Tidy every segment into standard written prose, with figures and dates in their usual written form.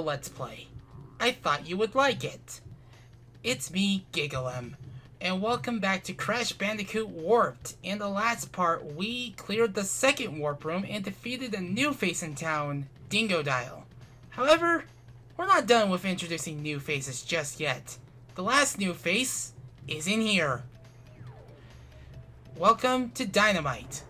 Let's Play. I thought you would like it. It's me, Gigalem, and welcome back to Crash Bandicoot Warped. In the last part, we cleared the second warp room and defeated a new face in town, Dingodile. However, we're not done with introducing new faces just yet. The last new face is in here. Welcome to Dynamite.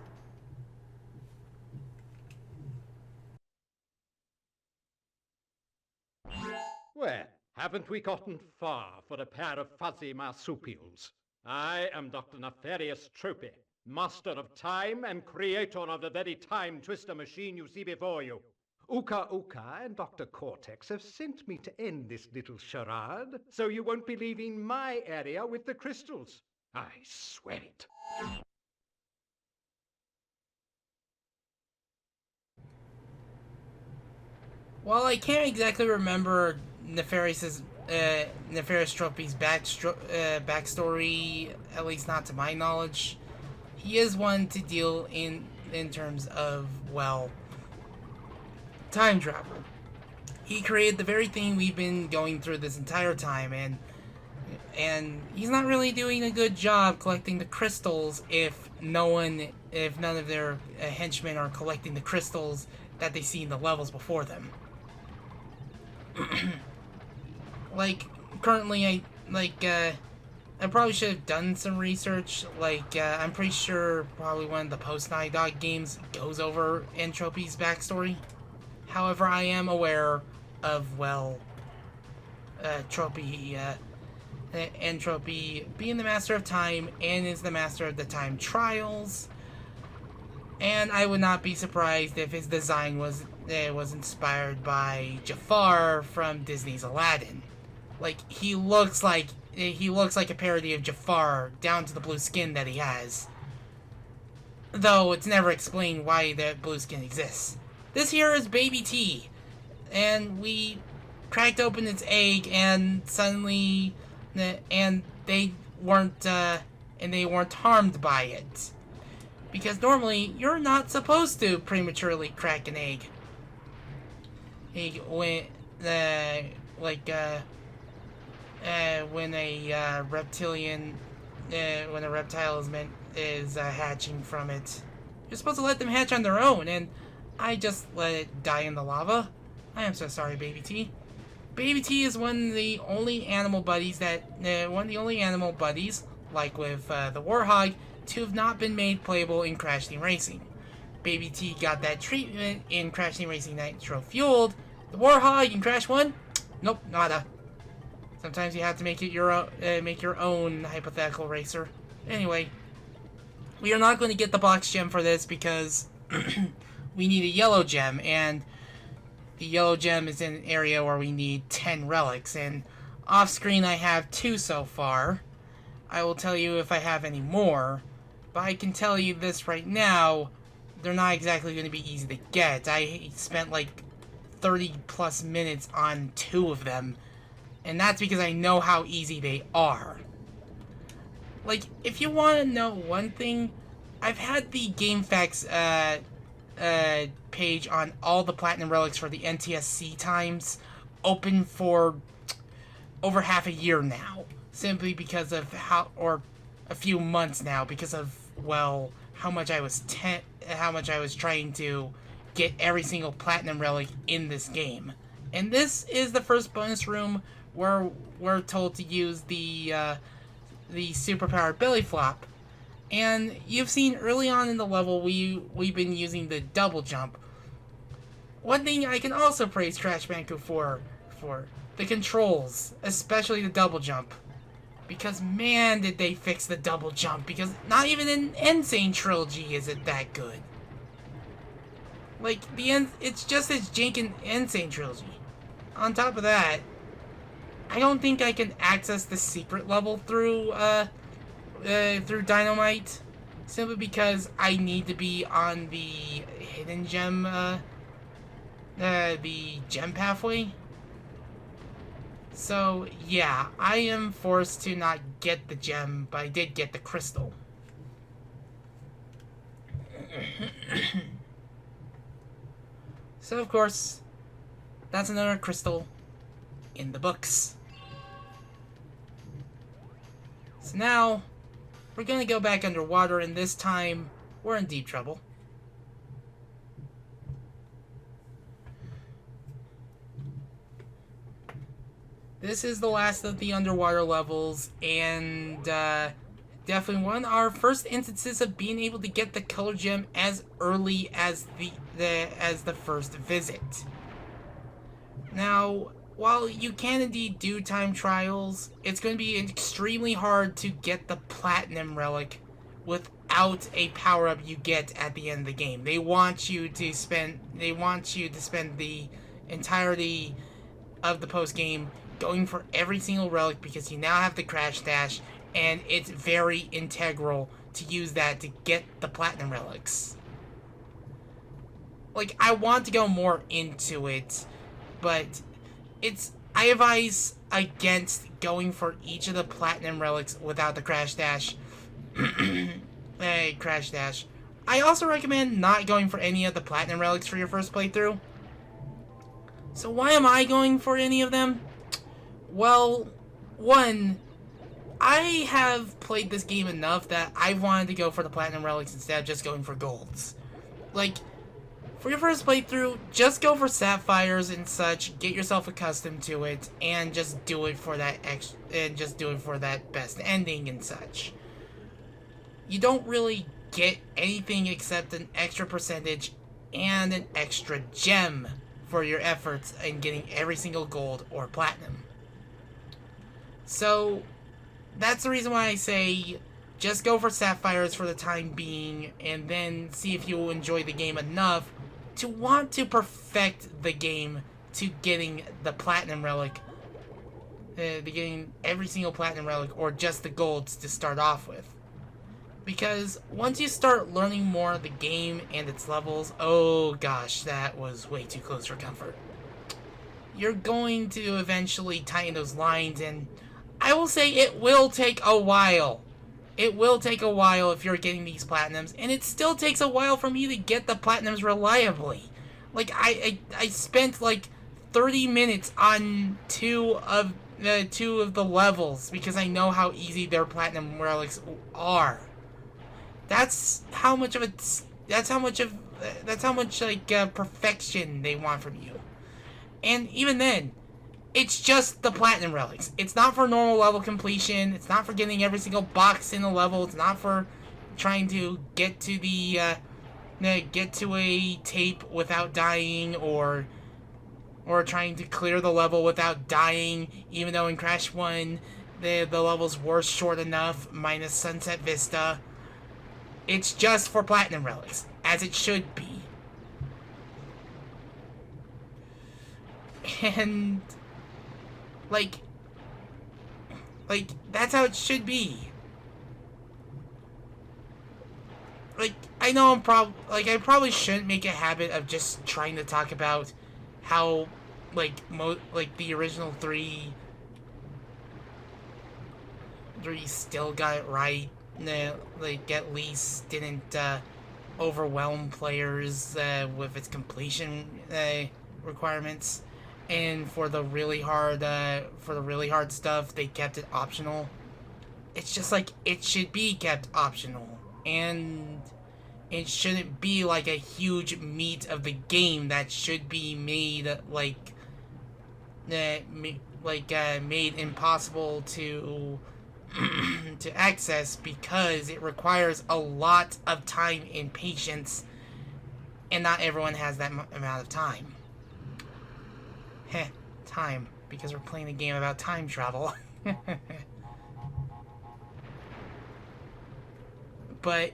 Well, haven't we gotten far for a pair of fuzzy marsupials? I am Dr.Nefarious Tropy, master of time and creator of the very time twister machine you see before you. Uka Uka and Dr. Cortex have sent me to end this little charade, so you won't be leaving my area with the crystals. I swear it. While I can't exactly remember Nefarious Tropy's backstory, at least not to my knowledge, he is one to deal in terms of, well, time travel. He created the very thing we've been going through this entire time, and he's not really doing a good job collecting the crystals if none of their henchmen are collecting the crystals that they see in the levels before them. Like, currently, I probably should have done some research. I'm pretty sure probably one of the post-Naughty Dog games goes over Entropy's backstory. However, I am aware of, well, Entropy being the master of time and is the master of the time trials. And I would not be surprised if his design was inspired by Jafar from Disney's Aladdin. Like, he looks like a parody of Jafar down to the blue skin that he has. Though it's never explained why that blue skin exists. This here is Baby T, and we cracked open its egg, and suddenly, and they weren't harmed by it. Because normally, you're not supposed to prematurely crack an egg. When a reptile is hatching from it, you're supposed to let them hatch on their own, and I just let it die in the lava. I am so sorry, Baby T. Baby T is one of the only animal buddies, like with the Warhog, to have not been made playable in Crash Team Racing. Baby T got that treatment in Crash Team Racing Nitro Fueled. The Warhog in Crash 1? Nope, nada. Sometimes you have to make your own hypothetical racer. Anyway, we are not going to get the box gem for this because we need a yellow gem, and the yellow gem is in an area where we need 10 relics, and off screen I have 2 so far. I will tell you if I have any more, but I can tell you this right now, they're not exactly going to be easy to get. I spent like 30 plus minutes on 2 of them, and that's because I know how easy they are. Like, if you want to know one thing, I've had the GameFAQs page on all the Platinum Relics for the NTSC times open for over half a year now. Simply because of a few months now, because of, well, how much I was trying to get every single platinum relic in this game. And this is the first bonus room where we're told to use the superpowered belly flop. And you've seen early on in the level we've been using the double jump. One thing I can also praise Crash Bandicoot for the controls, especially the double jump. Because, man, did they fix the double jump. Because not even in Insane Trilogy is it that good. Like, it's just as jank in Insane Trilogy. On top of that, I don't think I can access the secret level through Dynamite. Simply because I need to be on the hidden gem, the gem pathway. So, yeah, I am forced to not get the gem, but I did get the crystal. So, of course, that's another crystal in the books. So now, we're gonna go back underwater, and this time, we're in deep trouble. This is the last of the underwater levels, and definitely one of our first instances of being able to get the color gem as early as the first visit. Now, while you can indeed do time trials, it's going to be extremely hard to get the platinum relic without a power-up you get at the end of the game. They want you to spend the entirety of the post-game going for every single relic because you now have the crash dash, and it's very integral to use that to get the platinum relics. Like, I want to go more into it, but I advise against going for each of the platinum relics without the crash dash. Crash dash. I also recommend not going for any of the platinum relics for your first playthrough. So why am I going for any of them? Well, one, I have played this game enough that I wanted to go for the platinum relics instead of just going for golds. Like, for your first playthrough, just go for sapphires and such, get yourself accustomed to it, and just do it for that best ending and such. You don't really get anything except an extra percentage and an extra gem for your efforts in getting every single gold or platinum. So, that's the reason why I say just go for sapphires for the time being, and then see if you'll enjoy the game enough to want to perfect the game to getting the platinum relic, getting every single platinum relic, or just the golds to start off with. Because once you start learning more of the game and its levels, oh gosh, that was way too close for comfort. You're going to eventually tighten those lines, and I will say it will take a while. It will take a while if you're getting these platinums, and it still takes a while for me to get the platinums reliably. Like, I spent like 30 minutes on two of the levels because I know how easy their platinum relics are. That's how much perfection they want from you. And even then, it's just the platinum relics. It's not for normal level completion. It's not for getting every single box in the level. It's not for trying to get to a tape without dying, or trying to clear the level without dying. Even though in Crash 1, the levels were short enough, minus Sunset Vista. It's just for platinum relics, as it should be. And like that's how it should be. Like, I know I probably shouldn't make a habit of just trying to talk about how the original three still got it right. At least didn't overwhelm players with its completion requirements. And for the really hard stuff, they kept it optional. It's just like, it should be kept optional, and it shouldn't be like a huge meat of the game that should be made made impossible to to access, because it requires a lot of time and patience, and not everyone has that amount of time. Time, because we're playing a game about time travel. But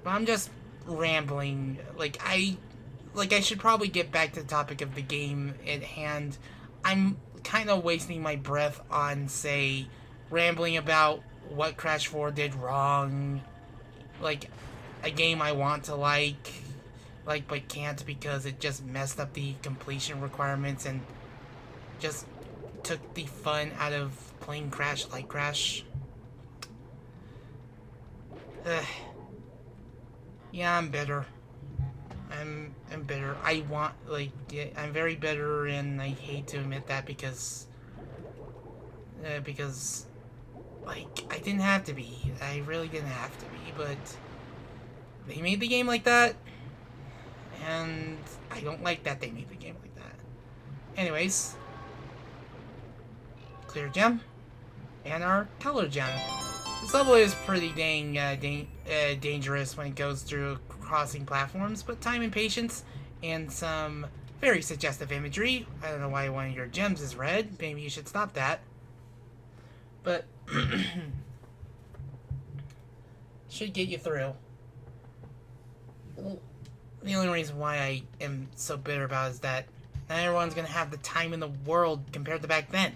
I'm just rambling. I should probably get back to the topic of the game at hand. I'm kind of wasting my breath on, say, rambling about what Crash 4 did wrong. Like, a game I want to but can't because it just messed up the completion requirements and just took the fun out of playing Crash like Crash. Yeah, I'm bitter. I'm bitter. I'm very bitter, and I hate to admit that because, like, I didn't have to be. I really didn't have to be, but they made the game like that, and I don't like that they made the game like that. Anyways, clear gem, and our color gem. This level is pretty dang dangerous when it goes through crossing platforms, but time and patience and some very suggestive imagery. I don't know why one of your gems is red. Maybe you should stop that. But should get you through. The only reason why I am so bitter about it is that not everyone's gonna have the time in the world compared to back then.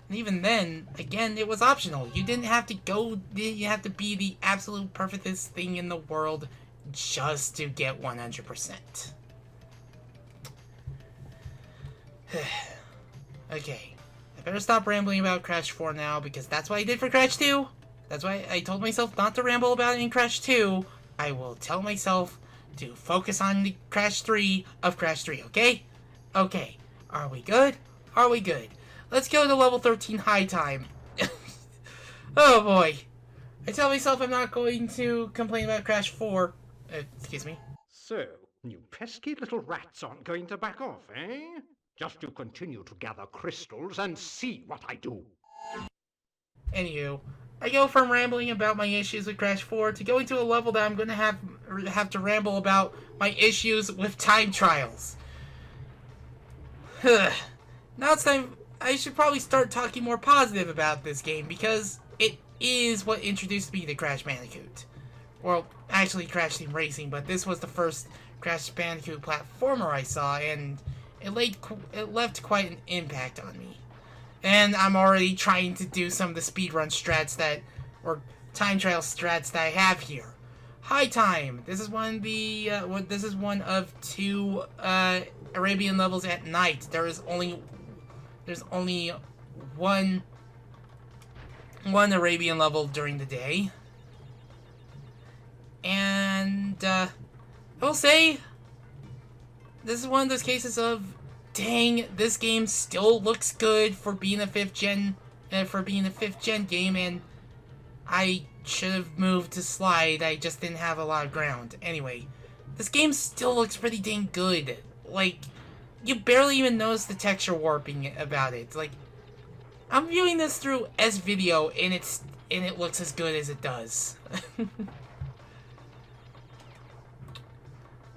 And even then, again, it was optional. You didn't have to go, you have to be the absolute perfectest thing in the world just to get 100%. Okay. I better stop rambling about Crash 4 now, because that's what I did for Crash 2. That's why I told myself not to ramble about it in Crash 2. I will tell myself to focus on the Crash 3 of Crash 3, okay? Okay. Are we good? Are we good? Let's go to level 13 high time. Oh boy. I tell myself I'm not going to complain about Crash 4. Excuse me. So, you pesky little rats aren't going to back off, eh? Just you continue to gather crystals and see what I do. Anywho, I go from rambling about my issues with Crash 4 to going to a level that I'm going to have to ramble about my issues with time trials. Now it's time. I should probably start talking more positive about this game, because it is what introduced me to Crash Bandicoot. Well, actually Crash Team Racing, but this was the first Crash Bandicoot platformer I saw, and it left quite an impact on me. And I'm already trying to do some of the speedrun strats or time trial strats that I have here. High time. This is one of the this is one of two Arabian levels at night. There's only one Arabian level during the day. And I will say, this is one of those cases of, dang, this game still looks good for being a 5th gen game, and I should have moved to slide. I just didn't have a lot of ground. Anyway, this game still looks pretty dang good. Like, you barely even notice the texture warping about it. Like, I'm viewing this through S-Video, and it looks as good as it does.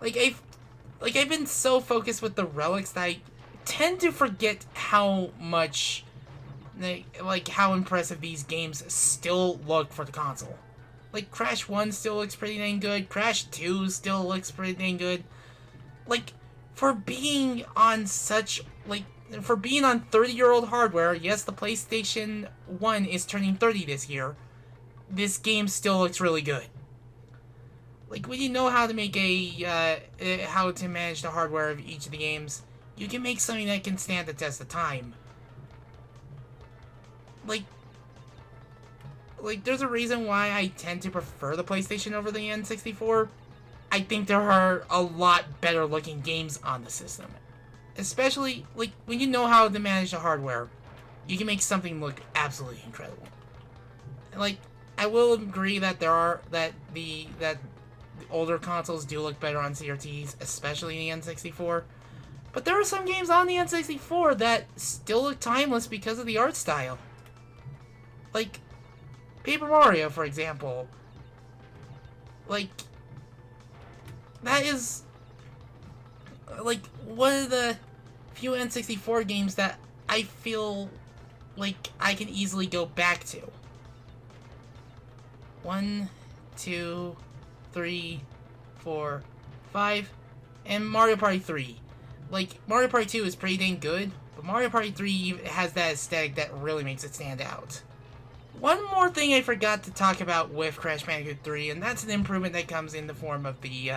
I've been so focused with the relics that I tend to forget how much, how impressive these games still look for the console. Like, Crash 1 still looks pretty dang good. Crash 2 still looks pretty dang good. Like, for being on 30-year-old hardware, yes, the PlayStation 1 is turning 30 this year, this game still looks really good. Like, when you know how to make how to manage the hardware of each of the games, you can make something that can stand the test of time. Like, there's a reason why I tend to prefer the PlayStation over the N64. I think there are a lot better looking games on the system. Especially, like, when you know how to manage the hardware, you can make something look absolutely incredible. Like, I will agree that the older consoles do look better on CRTs, especially in the N64. But there are some games on the N64 that still look timeless because of the art style. Like, Paper Mario, for example. Like, that is, like, one of the few N64 games that I feel like I can easily go back to. 1, 2, 3, 4, 5, and Mario Party 3. Like, Mario Party 2 is pretty dang good, but Mario Party 3 has that aesthetic that really makes it stand out. One more thing I forgot to talk about with Crash Bandicoot 3, and that's an improvement that comes in the form of the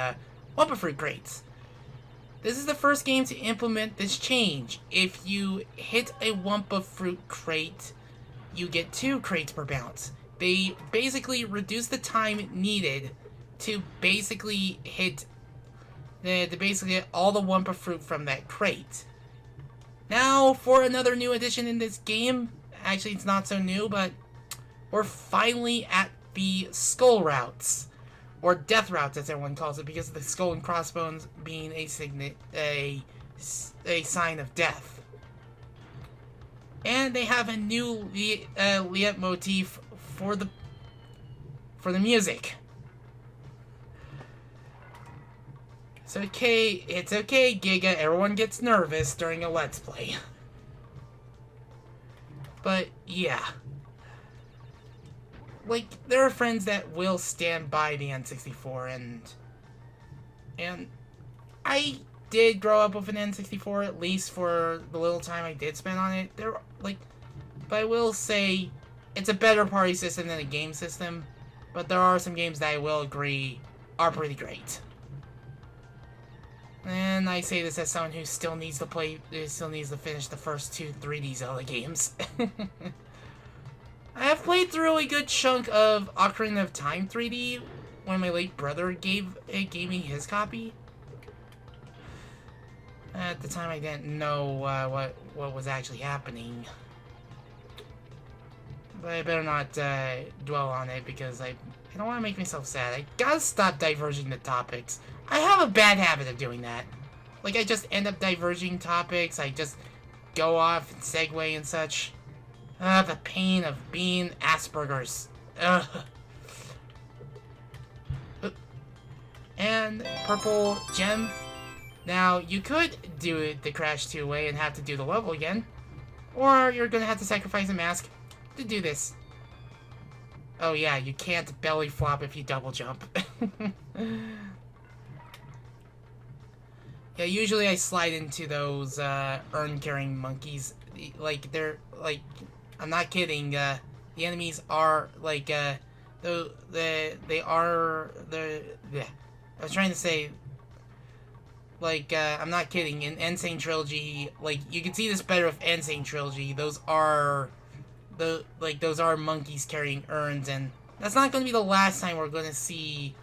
Wumpa Fruit crates. This is the first game to implement this change. If you hit a Wumpa Fruit crate, you get 2 crates per bounce. They basically reduce the time needed to basically hit to basically get all the Wumpa fruit from that crate. Now, for another new addition in this game. Actually, it's not so new, but we're finally at the skull routes. Or death routes, as everyone calls it, because of the skull and crossbones being a sign of death. And they have a new leitmotif for the music. It's okay, Giga. Everyone gets nervous during a Let's Play. But, yeah. Like, there are friends that will stand by the N64, and I did grow up with an N64, at least for the little time I did spend on it. But I will say, it's a better party system than a game system, but there are some games that I will agree are pretty great. And I say this as someone who still needs to finish the first 2 3D Zelda games. I have played through a good chunk of Ocarina of Time 3D when my late brother gave me his copy. At the time, I didn't know what was actually happening. But I better not dwell on it because I don't want to make myself sad. I gotta stop diverging the topics. I have a bad habit of doing that. Like, I just end up diverging topics. I just go off and segue and such. The pain of being Asperger's. Ugh. And purple gem. Now, you could do it the Crash 2 way and have to do the level again. Or you're gonna have to sacrifice a mask to do this. Oh yeah, you can't belly flop if you double jump. Yeah, usually I slide into those urn-carrying monkeys. Like, they're, like, I'm not kidding, the enemies are, like, I was trying to say, like, I'm not kidding, in Insane Trilogy, like, you can see this better with Insane Trilogy, those are monkeys carrying urns, and that's not going to be the last time we're going to see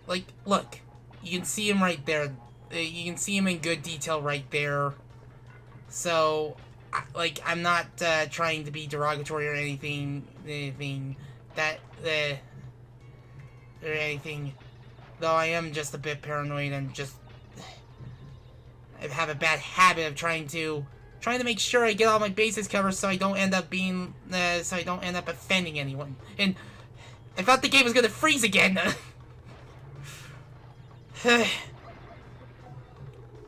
like, look, you can see him right there. You can see him in good detail right there. So, like, I'm not trying to be derogatory or anything that or anything. Though I am just a bit paranoid and just I have a bad habit of trying to make sure I get all my bases covered so I don't end up offending anyone. And I thought the game was gonna freeze again.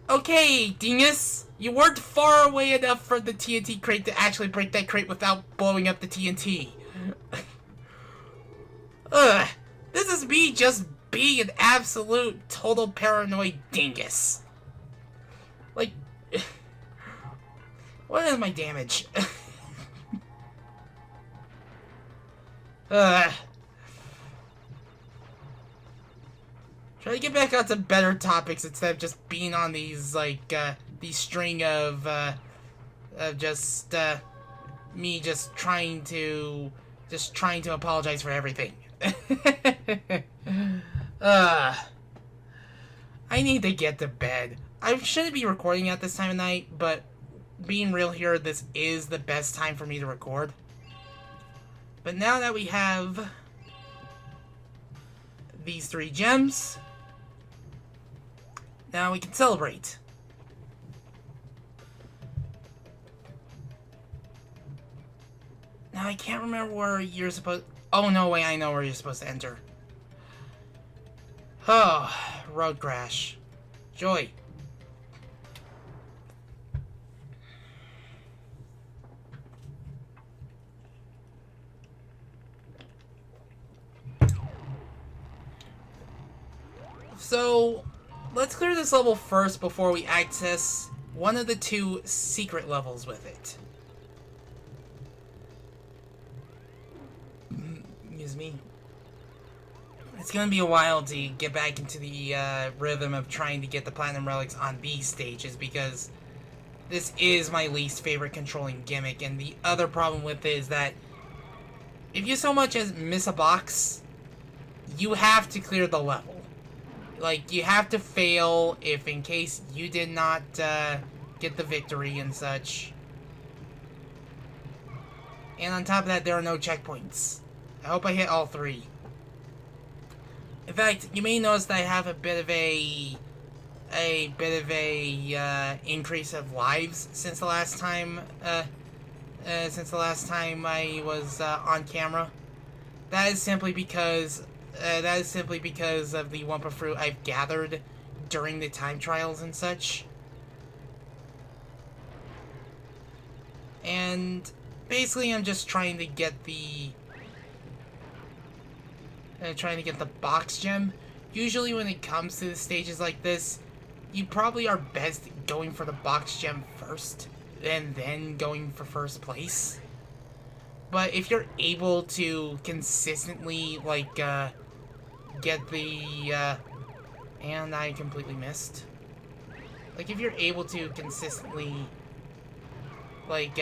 Okay, dingus. You weren't far away enough for the TNT crate to actually break that crate without blowing up the TNT. Ugh. This is me just being an absolute total paranoid dingus. Like, what is my damage? Try to get back onto better topics instead of just being on these, like, these string of just, me just trying to apologize for everything. I need to get to bed. I shouldn't be recording at this time of night, but being real here, this is the best time for me to record. But now that we have these 3 gems, now we can celebrate. Now I can't remember where you're supposed... Oh, no way, I know where you're supposed to enter. Oh, road crash. Joy. So, let's clear this level first before we access one of the 2 secret levels with it. Excuse me. It's gonna be a while to get back into the rhythm of trying to get the platinum relics on these stages because this is my least favorite controlling gimmick, and the other problem with it is that if you so much as miss a box, you have to clear the level. Like, you have to fail if in case you did not get the victory and such. And on top of that, there are no checkpoints. I hope I hit all 3. In fact, you may notice that I have a bit of a increase of lives since the last time I was on camera. That is simply because of the Wumpa Fruit I've gathered during the time trials and such. And basically, I'm just trying to get the box gem. Usually, when it comes to the stages like this, you probably are best going for the box gem first, and then going for first place. But if you're able to consistently, like, get the, and I completely missed. Like, if you're able to consistently, like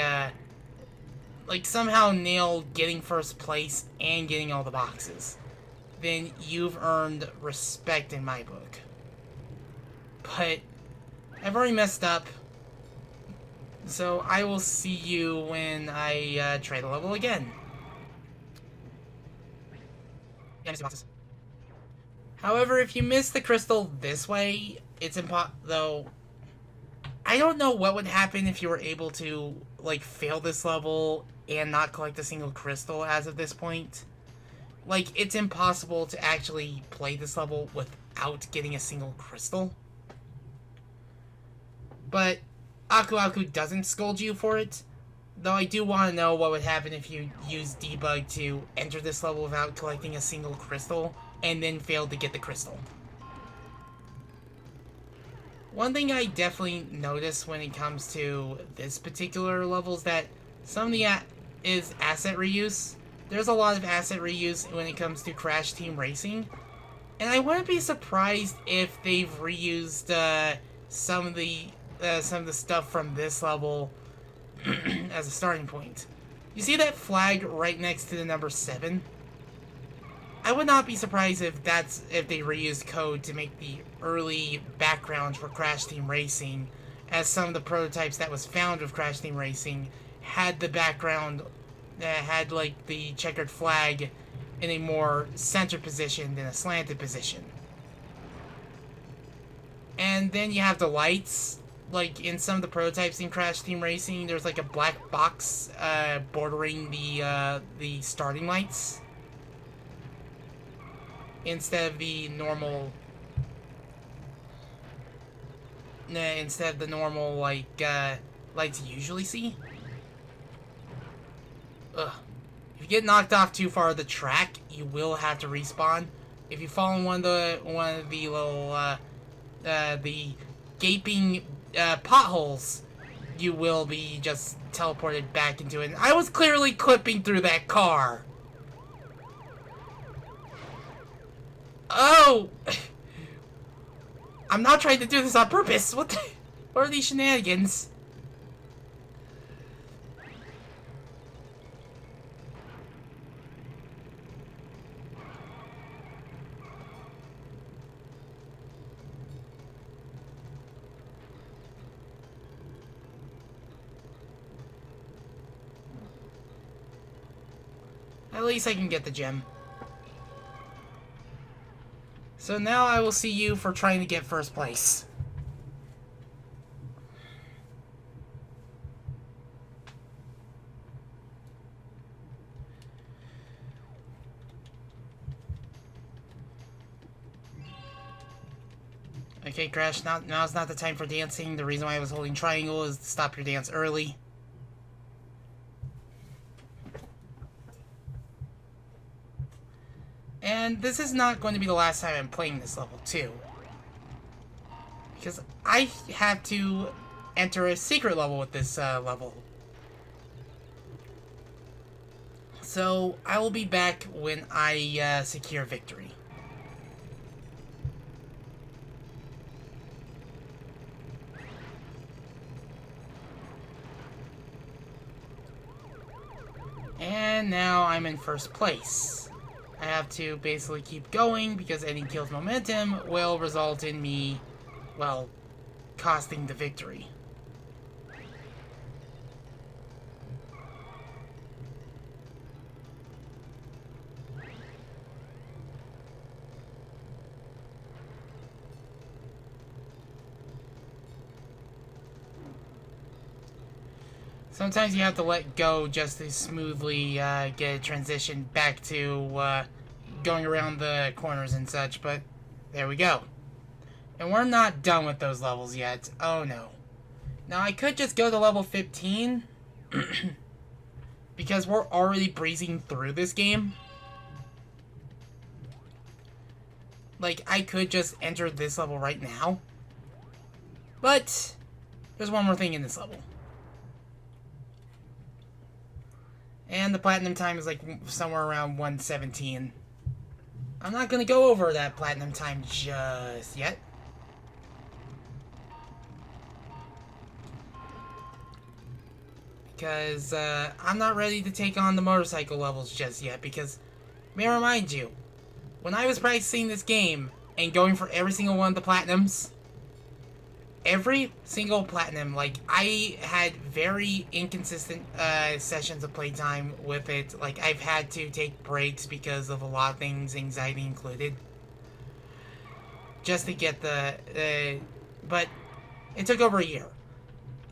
somehow nail getting first place and getting all the boxes, then you've earned respect in my book. But I've already messed up, so I will see you when I try the level again. Yeah, I boxes. However, if you miss the crystal this way, it's though, I don't know what would happen if you were able to, like, fail this level and not collect a single crystal as of this point. Like, it's impossible to actually play this level without getting a single crystal. But Aku Aku doesn't scold you for it, though I do want to know what would happen if you use debug to enter this level without collecting a single crystal and then failed to get the crystal. One thing I definitely notice when it comes to this particular level is that some of the is asset reuse. There's a lot of asset reuse when it comes to Crash Team Racing, and I wouldn't be surprised if they've reused some of the stuff from this level as a starting point. You see that flag right next to the number 7? I would not be surprised if they reused code to make the early background for Crash Team Racing, as some of the prototypes that was found with Crash Team Racing had the background had, like, the checkered flag in a more centered position than a slanted position. And then you have the lights. Like, in some of the prototypes in Crash Team Racing, there's, like, a black box bordering the starting lights, instead of the normal like lights you usually see. Ugh. If you get knocked off too far of the track, you will have to respawn. If you fall in one of the little the gaping potholes, you will be just teleported back into it. I was clearly clipping through that car. Oh! I'm not trying to do this on purpose. What are these shenanigans? At least I can get the gem. So now I will see you for trying to get first place. Okay, Crash, now's not the time for dancing. The reason why I was holding triangle is to stop your dance early. And this is not going to be the last time I'm playing this level, too. Because I have to enter a secret level with this level. So, I will be back when I secure victory. And now I'm in first place. I have to basically keep going because any kill's momentum will result in me, well, costing the victory. Sometimes you have to let go just to smoothly get a transition back to going around the corners and such, but there we go. And we're not done with those levels yet. Oh no. Now I could just go to level 15 because we're already breezing through this game. Like, I could just enter this level right now. But there's one more thing in this level. And the platinum time is like somewhere around 117. I'm not going to go over that platinum time just yet. Because I'm not ready to take on the motorcycle levels just yet. Because, may I remind you, when I was practicing this game and going for every single one of the platinums, every single platinum, like, I had very inconsistent sessions of playtime with it. Like, I've had to take breaks because of a lot of things, anxiety included, just to get the, but it took over a year.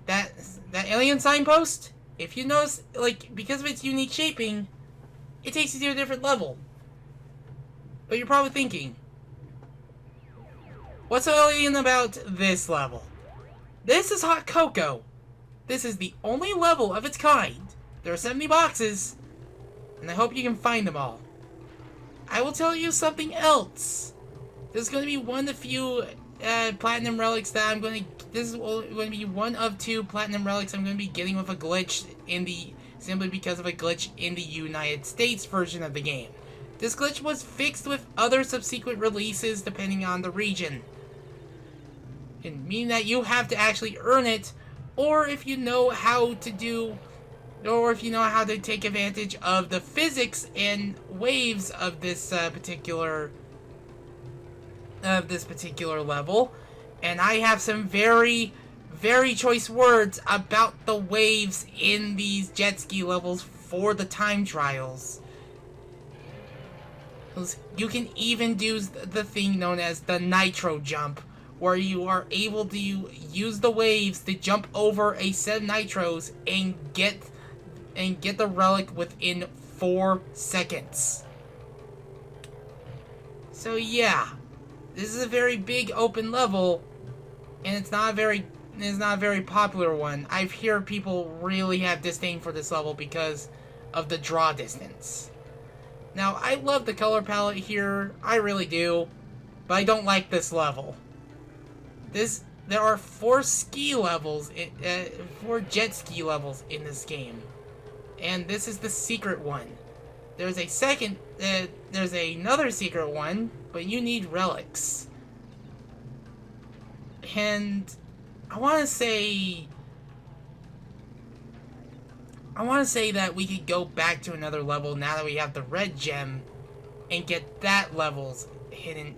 That alien signpost, if you notice, like, because of its unique shaping, it takes you to a different level. But you're probably thinking, what's so alien about this level? This is hot cocoa. This is the only level of its kind. There are 70 boxes, and I hope you can find them all. I will tell you something else. This is going to be one of the few platinum relics that I'm going to... This is going to be one of 2 platinum relics I'm going to be getting with a glitch in the... Simply because of a glitch in the United States version of the game. This glitch was fixed with other subsequent releases depending on the region. And meaning that you have to actually earn it, or if you know how to do, or if you know how to take advantage of the physics and waves of this particular level. And I have some very, very choice words about the waves in these jet ski levels for the time trials. You can even do the thing known as the nitro jump, where you are able to use the waves to jump over a set of nitros and get the relic within 4 seconds. So yeah, this is a very big open level, and it's not a very popular one. I've heard people really have disdain for this level because of the draw distance. Now, I love the color palette here, I really do, but I don't like this level. There are 4 ski levels, 4 jet ski levels in this game, and this is the secret one. There's a second, there's another secret one, but you need relics. And I want to say that we could go back to another level now that we have the red gem and get that level's hidden,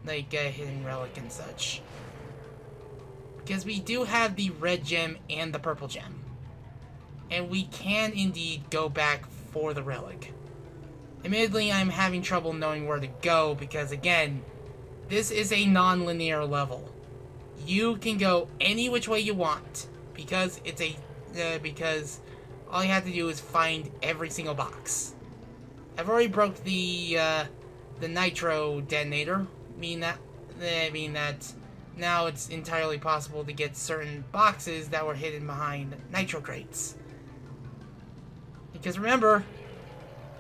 like a hidden relic and such. Because we do have the red gem and the purple gem. And we can indeed go back for the relic. Admittedly, I'm having trouble knowing where to go because, again, this is a non-linear level. You can go any which way you want because it's a because all you have to do is find every single box. I've already broke the nitro detonator, meaning that now it's entirely possible to get certain boxes that were hidden behind nitro crates. Because remember,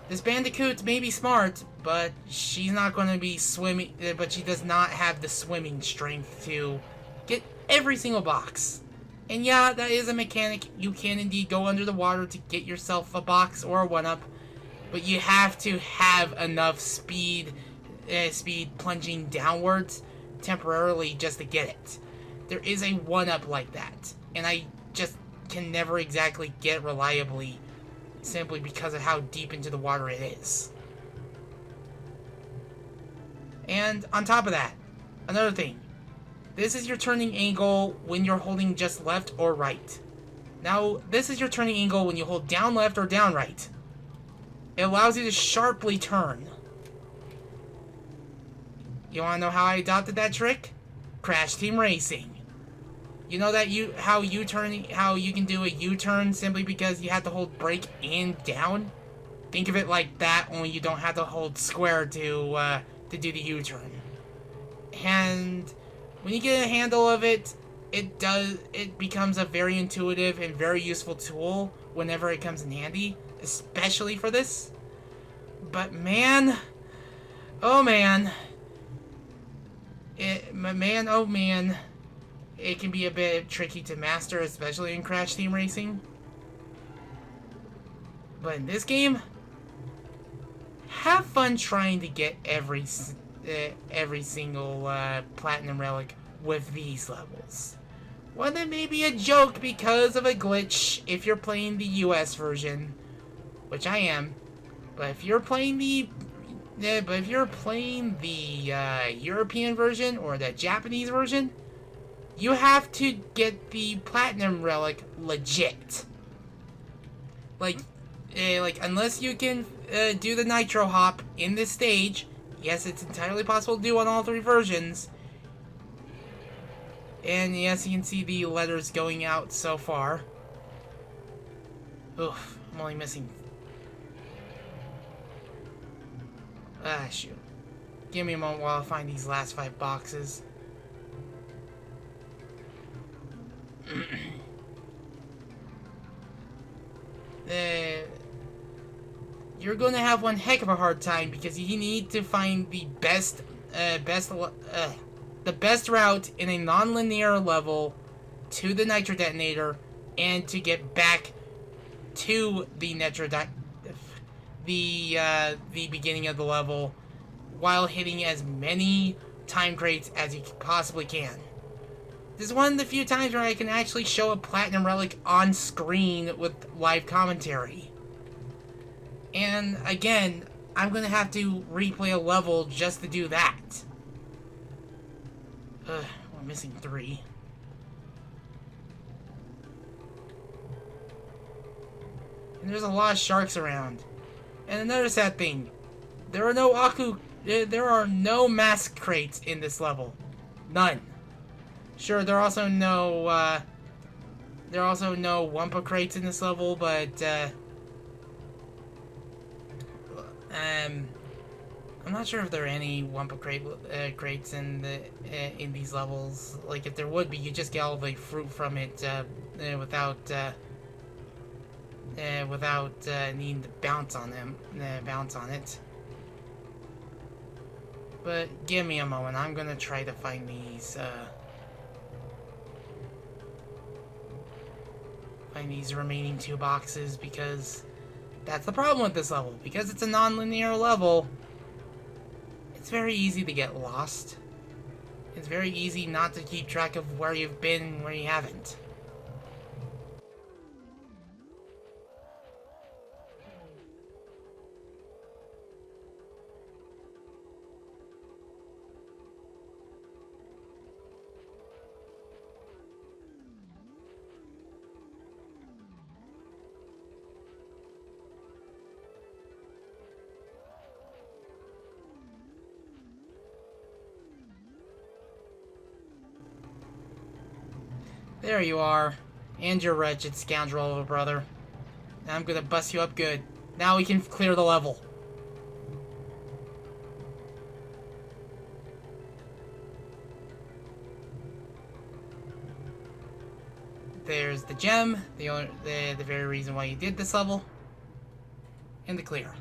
this Bandicoot may be smart, but she's not going to be swimming. But she does not have the swimming strength to get every single box. And yeah, that is a mechanic. You can indeed go under the water to get yourself a box or a 1-up, but you have to have enough speed plunging downwards temporarily just to get it. There is a 1-up like that, and I just can never exactly get reliably simply because of how deep into the water it is. And on top of that, another thing. This is your turning angle when you're holding just left or right. Now, this is your turning angle when you hold down left or down right. It allows you to sharply turn. You want to know how I adopted that trick? Crash Team Racing. You know that how you can do a U-turn simply because you have to hold brake and down? Think of it like that, only you don't have to hold square to do the U-turn. And when you get a handle of it, it becomes a very intuitive and very useful tool whenever it comes in handy, especially for this. But man, oh man, oh man, it can be a bit tricky to master, especially in Crash Team Racing. But in this game, have fun trying to get every single platinum relic with these levels. Well, that may be a joke because of a glitch if you're playing the US version, which I am. But if you're playing the European version or the Japanese version, you have to get the platinum relic legit. Like unless you can do the nitro hop in this stage, yes, it's entirely possible to do on all three versions. And yes, you can see the letters going out so far. Oof, I'm only missing... Ah, shoot. Give me a moment while I find these last 5 boxes. You're going to have one heck of a hard time because you need to find the best route in a non-linear level to the nitro detonator and to get back to the the beginning of the level while hitting as many time crates as you possibly can. This is one of the few times where I can actually show a platinum relic on screen with live commentary. And again, I'm gonna have to replay a level just to do that. We're missing 3. And there's a lot of sharks around. And another sad thing, there are no mask crates in this level. None. Sure, there are also no Wumpa crates in this level, but I'm not sure if there are any Wumpa crates in these levels. Like, if there would be, you just get all the fruit from it without needing to bounce on it. But give me a moment. I'm gonna try to find these remaining 2 boxes, because that's the problem with this level. Because it's a non-linear level, it's very easy to get lost. It's very easy not to keep track of where you've been and where you haven't. There you are. And your wretched scoundrel of a brother. Now I'm gonna bust you up good. Now we can clear the level. There's the gem, the very reason why you did this level, and the clear.